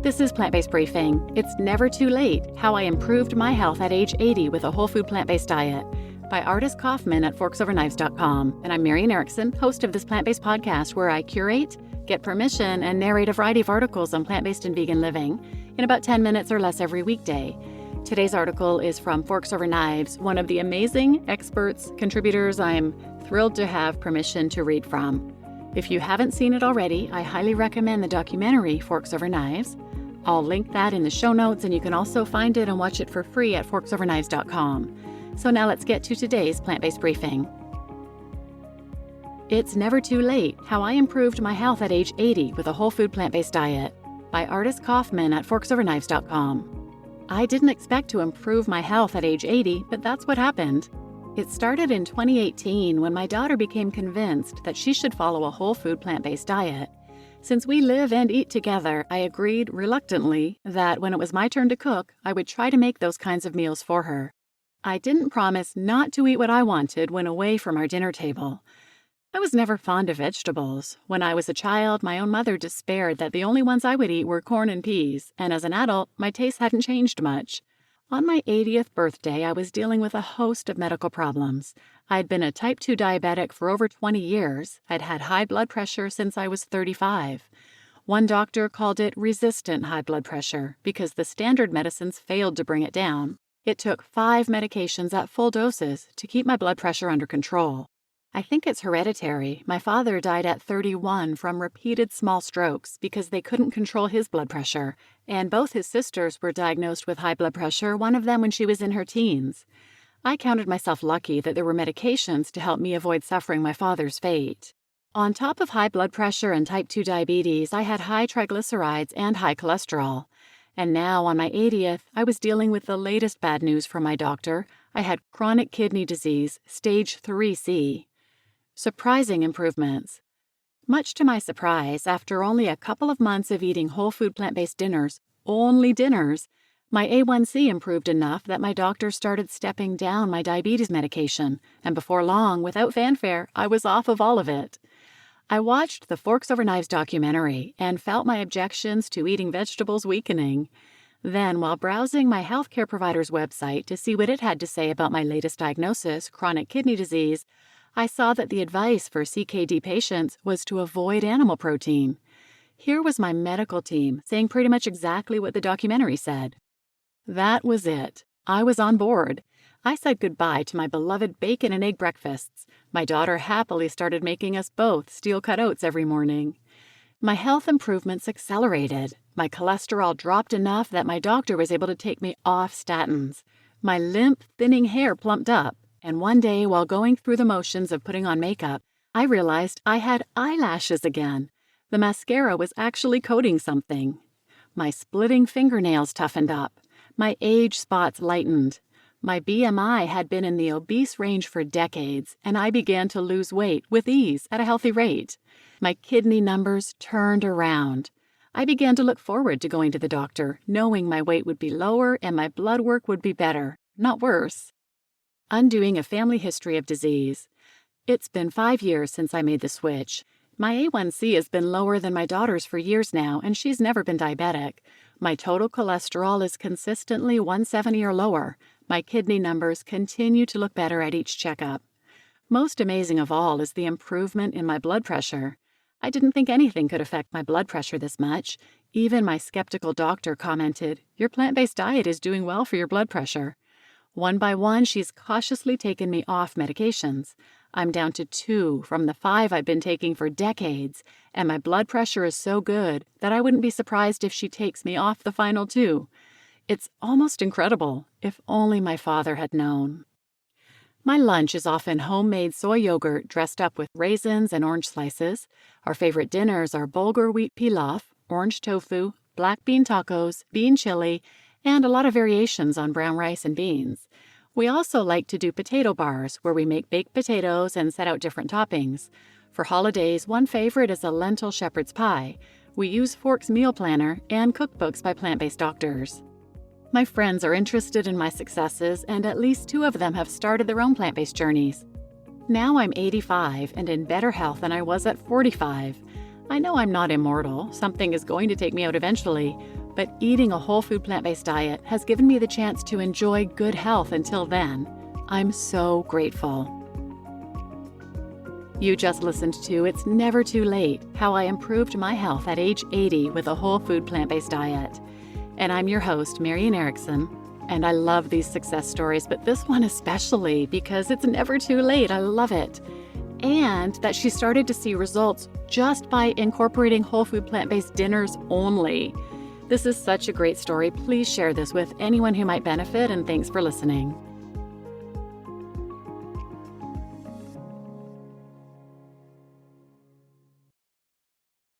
This is Plant-Based Briefing. It's never too late, how I improved my health at age 80 with a whole food plant-based diet, by Ardis Coffman at forksoverknives.com. And I'm Marian Erickson, host of this plant-based podcast where I curate, get permission, and narrate a variety of articles on plant-based and vegan living in about 10 minutes or less every weekday. Today's article is from Forks Over Knives, one of the amazing experts, contributors I'm thrilled to have permission to read from. If you haven't seen it already, I highly recommend the documentary Forks Over Knives. I'll link that in the show notes, and you can also find it and watch it for free at forksoverknives.com. So now let's get to today's plant-based briefing. It's never too late, how I improved my health at age 80 with a whole food plant-based diet, by Ardis Coffman at forksoverknives.com. I didn't expect to improve my health at age 80, but that's what happened. It started in 2018 when my daughter became convinced that she should follow a whole food plant-based diet. Since we live and eat together, I agreed reluctantly that when it was my turn to cook, I would try to make those kinds of meals for her. I didn't promise not to eat what I wanted when away from our dinner table. I was never fond of vegetables. When I was a child, my own mother despaired that the only ones I would eat were corn and peas, and as an adult, my taste hadn't changed much. On my 80th birthday, I was dealing with a host of medical problems. I'd been a type 2 diabetic for over 20 years. I'd had high blood pressure since I was 35. One doctor called it resistant high blood pressure because the standard medicines failed to bring it down. It took 5 medications at full doses to keep my blood pressure under control. I think it's hereditary. My father died at 31 from repeated small strokes because they couldn't control his blood pressure, and both his sisters were diagnosed with high blood pressure, one of them when she was in her teens. I counted myself lucky that there were medications to help me avoid suffering my father's fate. On top of high blood pressure and type 2 diabetes, I had high triglycerides and high cholesterol. And now, on my 80th, I was dealing with the latest bad news from my doctor. I had chronic kidney disease, stage 3C. Surprising improvements. Much to my surprise, after only a couple of months of eating whole food plant-based dinners, only dinners, my A1C improved enough that my doctor started stepping down my diabetes medication, and before long, without fanfare, I was off of all of it. I watched the Forks Over Knives documentary and felt my objections to eating vegetables weakening. Then, while browsing my healthcare provider's website to see what it had to say about my latest diagnosis, chronic kidney disease, I saw that the advice for CKD patients was to avoid animal protein. Here was my medical team saying pretty much exactly what the documentary said. That was it. I was on board. I said goodbye to my beloved bacon and egg breakfasts. My daughter happily started making us both steel-cut oats every morning. My health improvements accelerated. My cholesterol dropped enough that my doctor was able to take me off statins. My limp, thinning hair plumped up. And one day, while going through the motions of putting on makeup, I realized I had eyelashes again. The mascara was actually coating something. My splitting fingernails toughened up. My age spots lightened. My BMI had been in the obese range for decades, and I began to lose weight with ease at a healthy rate. My kidney numbers turned around. I began to look forward to going to the doctor, knowing my weight would be lower and my blood work would be better, not worse. Undoing a family history of disease. It's been 5 years since I made the switch. My A1C has been lower than my daughter's for years now, and she's never been diabetic. My total cholesterol is consistently 170 or lower. My kidney numbers continue to look better at each checkup. Most amazing of all is the improvement in my blood pressure. I didn't think anything could affect my blood pressure this much. Even my skeptical doctor commented, "Your plant-based diet is doing well for your blood pressure." One by one, she's cautiously taken me off medications. I'm down to 2 from the 5 I've been taking for decades, and my blood pressure is so good that I wouldn't be surprised if she takes me off the final 2. It's almost incredible, if only my father had known. My lunch is often homemade soy yogurt dressed up with raisins and orange slices. Our favorite dinners are bulgur wheat pilaf, orange tofu, black bean tacos, bean chili, and a lot of variations on brown rice and beans. We also like to do potato bars, where we make baked potatoes and set out different toppings. For holidays, one favorite is a lentil shepherd's pie. We use Fork's meal planner and cookbooks by plant-based doctors. My friends are interested in my successes, and at least 2 of them have started their own plant-based journeys. Now I'm 85 and in better health than I was at 45. I know I'm not immortal, something is going to take me out eventually, but eating a whole food plant-based diet has given me the chance to enjoy good health until then. I'm so grateful. You just listened to It's Never Too Late, How I Improved My Health at Age 80 with a Whole Food Plant-Based Diet. And I'm your host, Marian Erickson. And I love these success stories, but this one especially because it's never too late. I love it. And that she started to see results just by incorporating whole food plant-based dinners only. This is such a great story. Please share this with anyone who might benefit, and thanks for listening.